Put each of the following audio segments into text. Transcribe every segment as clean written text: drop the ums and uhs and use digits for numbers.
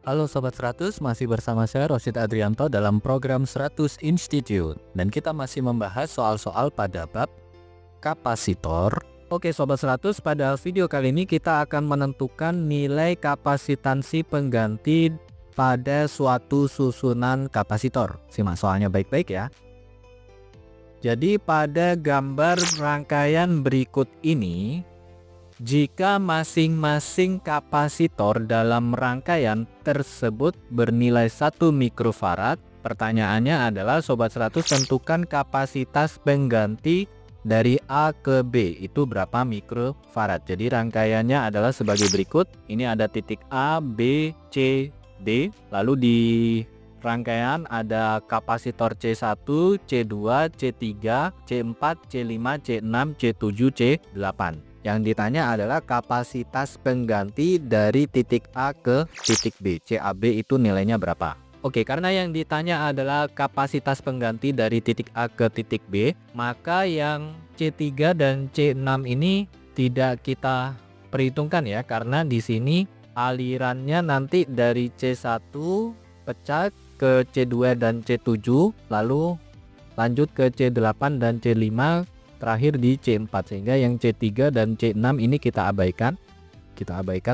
Halo Sobat 100, masih bersama saya Rosid Adrianto dalam program 100 Institute. Dan kita masih membahas soal-soal pada bab kapasitor. Oke Sobat 100, pada video kali ini kita akan menentukan nilai kapasitansi pengganti pada suatu susunan kapasitor. Simak soalnya baik-baik ya. Jadi pada gambar rangkaian berikut ini, jika masing-masing kapasitor dalam rangkaian tersebut bernilai 1 mikrofarad, pertanyaannya adalah Sobat 100 tentukan kapasitas pengganti dari A ke B itu berapa mikrofarad. Jadi rangkaiannya adalah sebagai berikut. Ini ada titik A, B, C, D. Lalu di rangkaian ada kapasitor C1, C2, C3, C4, C5, C6, C7, C8. Yang ditanya adalah kapasitas pengganti dari titik A ke titik B. CAB itu nilainya berapa? Oke, karena yang ditanya adalah kapasitas pengganti dari titik A ke titik B, maka yang C3 dan C6 ini tidak kita perhitungkan ya, karena di sini alirannya nanti dari C1 pecah ke C2 dan C7, lalu lanjut ke C8 dan C5, terakhir di C4, sehingga yang C3 dan C6 ini kita abaikan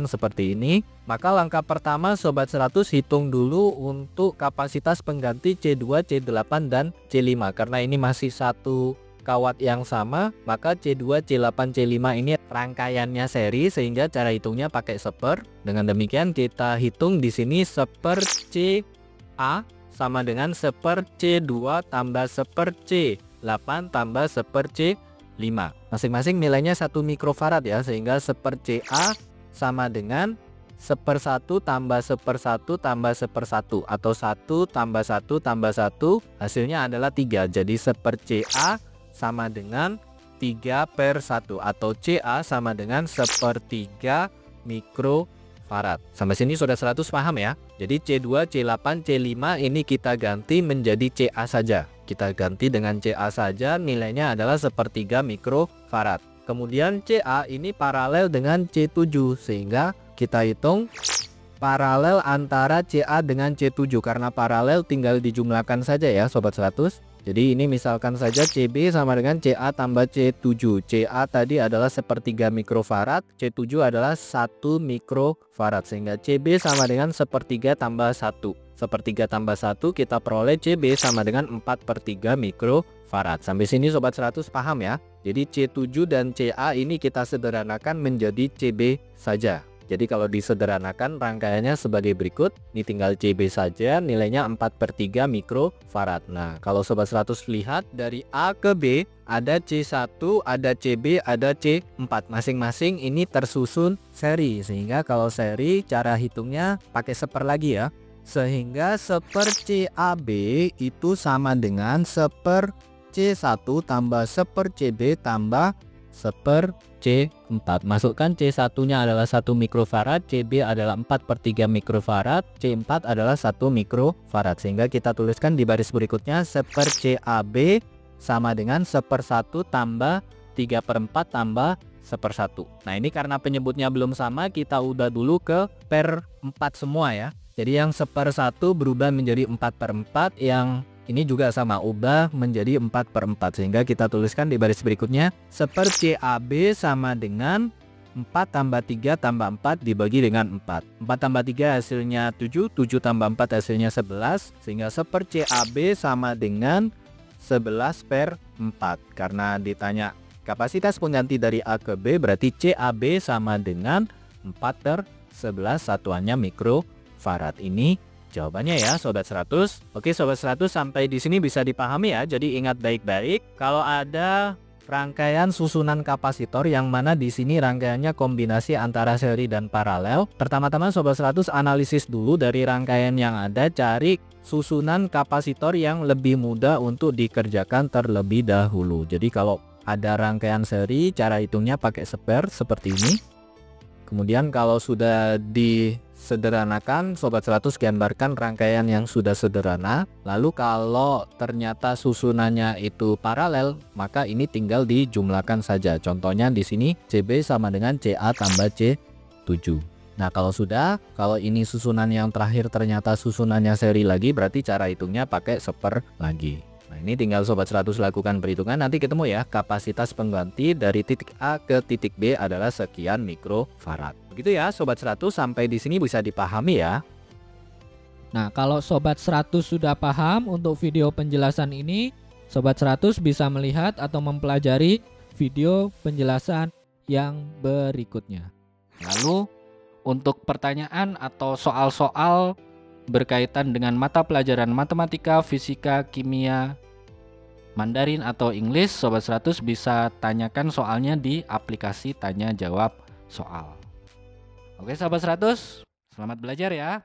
seperti ini. Maka langkah pertama Sobat 100 hitung dulu untuk kapasitas pengganti C2, C8 dan C5. Karena ini masih satu kawat yang sama, maka C2, C8, C5 ini rangkaiannya seri, sehingga cara hitungnya pakai seper. Dengan demikian kita hitung di sini seper CA sama dengan seper C2 tambah seper C8 tambah seper C5. Masing-masing nilainya 1 mikrofarad ya, sehingga seper CA sama dengan seper 1 tambah seper 1 tambah seper 1, atau 1 tambah 1 tambah 1, hasilnya adalah 3. Jadi seper CA sama dengan 3/1, atau CA sama dengan sepertiga mikrofarad. Sampai sini sudah 100 paham ya. Jadi C2, C8, C5 ini kita ganti menjadi CA saja. Kita ganti dengan CA saja, nilainya adalah sepertiga mikrofarad. Kemudian CA ini paralel dengan C7, sehingga kita hitung paralel antara CA dengan C7. Karena paralel tinggal dijumlahkan saja ya Sobat 100. Jadi ini misalkan saja CB sama dengan CA tambah C7. CA tadi adalah sepertiga mikrofarad, C7 adalah 1 mikrofarad, sehingga CB sama dengan sepertiga tambah 1. Sepertiga tambah 1 kita peroleh CB sama dengan 4/3 mikrofarad. Sampai sini Sobat 100 paham ya. Jadi C7 dan CA ini kita sederhanakan menjadi CB saja. Jadi kalau disederhanakan rangkaiannya sebagai berikut. Ini tinggal CB saja, nilainya 4/3 mikrofarad. Nah, kalau Sobat 100 lihat dari A ke B, ada C1, ada CB, ada C4. Masing-masing ini tersusun seri. Sehingga kalau seri cara hitungnya pakai seper lagi ya. Sehingga seper CAB itu sama dengan seper C1 tambah seper CB tambah seper C4. Masukkan C1 nya adalah 1 mikrofarad, CB adalah 4/3 mikrofarad, C4 adalah 1 mikrofarad. Sehingga kita tuliskan di baris berikutnya seper CAB sama dengan seper 1 tambah 3/4 tambah seper 1. Nah ini karena penyebutnya belum sama, kita ubah dulu ke per 4 semua ya. Jadi yang seper 1 berubah menjadi 4/4, yang ini juga sama, ubah menjadi 4/4. Sehingga kita tuliskan di baris berikutnya seper CAB sama dengan 4 tambah 3 tambah 4 dibagi dengan 4. 4 tambah 3 hasilnya 7, 7 tambah 4 hasilnya 11. Sehingga seper CAB sama dengan 11/4. Karena ditanya kapasitas pengganti dari A ke B, berarti CAB sama dengan 4/11, satuannya mikrofarad. Ini jawabannya ya Sobat 100. Oke Sobat 100, sampai di sini bisa dipahami ya. Jadi ingat baik-baik, kalau ada rangkaian susunan kapasitor yang mana di sini rangkaiannya kombinasi antara seri dan paralel, pertama-tama Sobat 100 analisis dulu dari rangkaian yang ada, cari susunan kapasitor yang lebih mudah untuk dikerjakan terlebih dahulu. Jadi kalau ada rangkaian seri, cara hitungnya pakai seper seperti ini. Kemudian kalau sudah disederhanakan, Sobat 100 gambarkan rangkaian yang sudah sederhana. Lalu kalau ternyata susunannya itu paralel, maka ini tinggal dijumlahkan saja. Contohnya di sini CB sama dengan CA tambah C7. Nah, kalau ini susunan yang terakhir ternyata susunannya seri lagi, berarti cara hitungnya pakai seper lagi. Nah, ini tinggal Sobat 100 lakukan perhitungan, nanti ketemu ya, kapasitas pengganti dari titik A ke titik B adalah sekian mikrofarad. Begitu ya Sobat 100, sampai di sini bisa dipahami ya. Nah, kalau Sobat 100 sudah paham untuk video penjelasan ini, Sobat 100 bisa melihat atau mempelajari video penjelasan yang berikutnya. Lalu, untuk pertanyaan atau soal-soal berkaitan dengan mata pelajaran matematika, fisika, kimia, Mandarin atau English, Sobat 100 bisa tanyakan soalnya di aplikasi tanya jawab soal. Oke Sobat 100, selamat belajar ya.